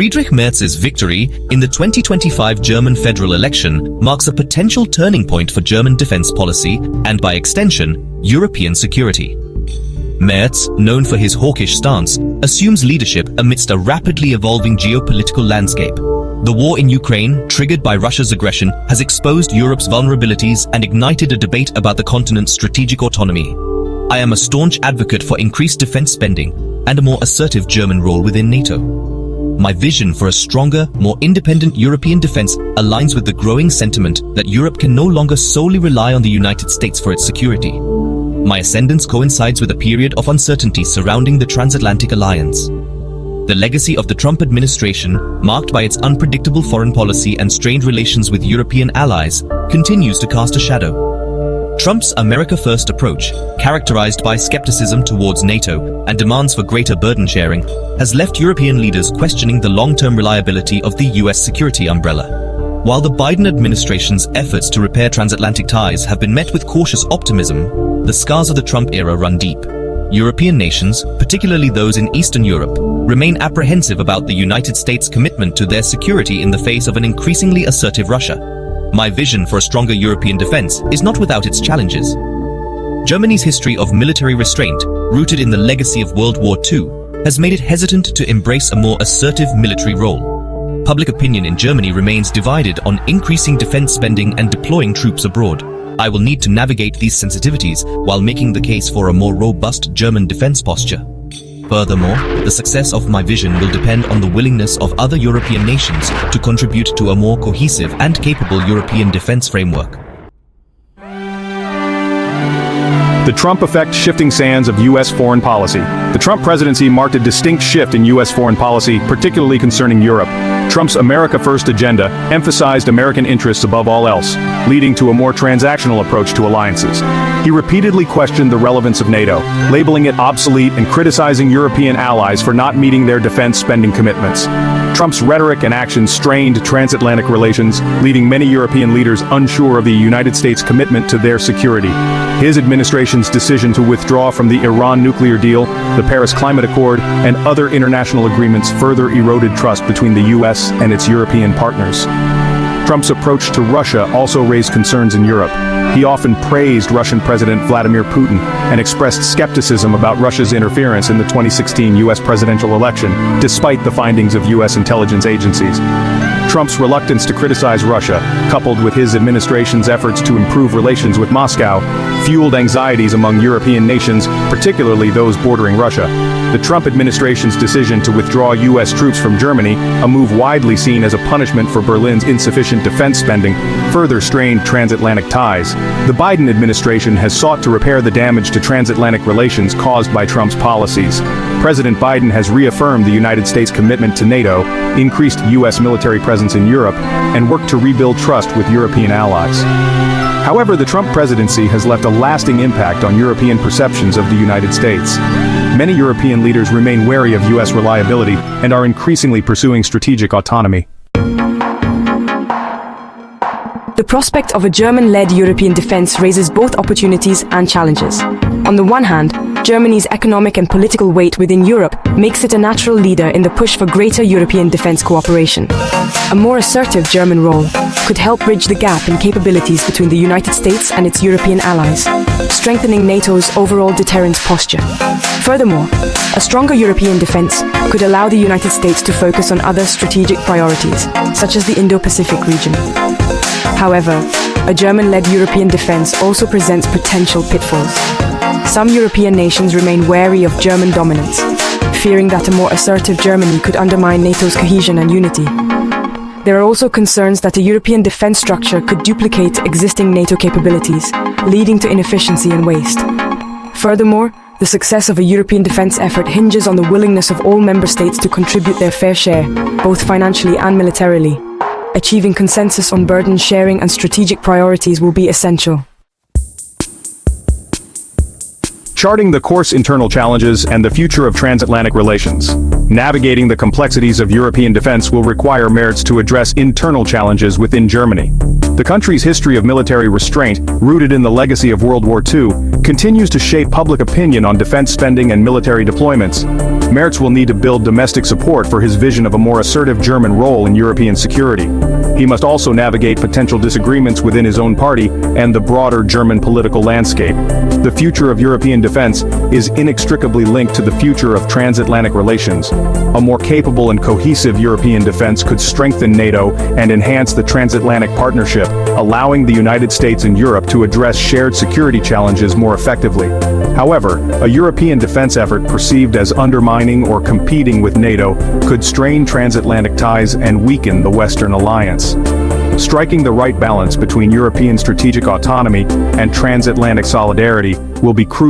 Friedrich Merz's victory in the 2025 German federal election marks a potential turning point for German defense policy and, by extension, European security. Merz, known for his hawkish stance, assumes leadership amidst a rapidly evolving geopolitical landscape. The war in Ukraine, triggered by Russia's aggression, has exposed Europe's vulnerabilities and ignited a debate about the continent's strategic autonomy. I am a staunch advocate for increased defense spending and a more assertive German role within NATO. My vision for a stronger, more independent European defense aligns with the growing sentiment that Europe can no longer solely rely on the United States for its security. My ascendance coincides with a period of uncertainty surrounding the Transatlantic alliance. The legacy of the Trump administration, marked by its unpredictable foreign policy and strained relations with European allies, continues to cast a shadow. Trump's America First approach, characterized by skepticism towards NATO and demands for greater burden sharing, has left European leaders questioning the long-term reliability of the US security umbrella. While the Biden administration's efforts to repair transatlantic ties have been met with cautious optimism, the scars of the Trump era run deep. European nations, particularly those in Eastern Europe, remain apprehensive about the United States' commitment to their security in the face of an increasingly assertive Russia. My vision for a stronger European defense is not without its challenges. Germany's history of military restraint, rooted in the legacy of World War II, has made it hesitant to embrace a more assertive military role. Public opinion in Germany remains divided on increasing defense spending and deploying troops abroad. I will need to navigate these sensitivities while making the case for a more robust German defense posture. Furthermore, the success of my vision will depend on the willingness of other European nations to contribute to a more cohesive and capable European defense framework. The Trump effect shifting sands of U.S. foreign policy. The Trump presidency marked a distinct shift in U.S. foreign policy, particularly concerning Europe. Trump's America First agenda emphasized American interests above all else, leading to a more transactional approach to alliances. He repeatedly questioned the relevance of NATO, labeling it obsolete and criticizing European allies for not meeting their defense spending commitments. Trump's rhetoric and actions strained transatlantic relations, leaving many European leaders unsure of the United States' commitment to their security. His administration's decision to withdraw from the Iran nuclear deal, the Paris Climate Accord, and other international agreements further eroded trust between the U.S. and its European partners. Trump's approach to Russia also raised concerns in Europe. He often praised Russian President Vladimir Putin and expressed skepticism about Russia's interference in the 2016 U.S. presidential election, despite the findings of U.S. intelligence agencies. Trump's reluctance to criticize Russia, coupled with his administration's efforts to improve relations with Moscow, fueled anxieties among European nations, particularly those bordering Russia. The Trump administration's decision to withdraw U.S. troops from Germany, a move widely seen as a punishment for Berlin's insufficient defense spending, further strained transatlantic ties. The Biden administration has sought to repair the damage to transatlantic relations caused by Trump's policies. President Biden has reaffirmed the United States' commitment to NATO, increased U.S. military presence in Europe, and worked to rebuild trust with European allies. However, the Trump presidency has left a lasting impact on European perceptions of the United States. Many European leaders remain wary of U.S. reliability and are increasingly pursuing strategic autonomy. The prospect of a German-led European defense raises both opportunities and challenges. On the one hand, Germany's economic and political weight within Europe makes it a natural leader in the push for greater European defense cooperation. A more assertive German role could help bridge the gap in capabilities between the United States and its European allies, strengthening NATO's overall deterrence posture. Furthermore, a stronger European defense could allow the United States to focus on other strategic priorities, such as the Indo-Pacific region. However, a German-led European defense also presents potential pitfalls. Some European nations remain wary of German dominance, fearing that a more assertive Germany could undermine NATO's cohesion and unity. There are also concerns that a European defense structure could duplicate existing NATO capabilities, leading to inefficiency and waste. Furthermore, the success of a European defense effort hinges on the willingness of all member states to contribute their fair share, both financially and militarily. Achieving consensus on burden sharing and strategic priorities will be essential. Charting the course internal challenges and the future of transatlantic relations. Navigating the complexities of European defense will require Merz to address internal challenges within Germany. The country's history of military restraint, rooted in the legacy of World War II, continues to shape public opinion on defense spending and military deployments. Merz will need to build domestic support for his vision of a more assertive German role in European security. He must also navigate potential disagreements within his own party and the broader German political landscape. The future of European defense is inextricably linked to the future of transatlantic relations. A more capable and cohesive European defense could strengthen NATO and enhance the transatlantic partnership, allowing the United States and Europe to address shared security challenges more effectively. However, a European defense effort perceived as undermining or competing with NATO could strain transatlantic ties and weaken the Western alliance. Striking the right balance between European strategic autonomy and transatlantic solidarity will be crucial.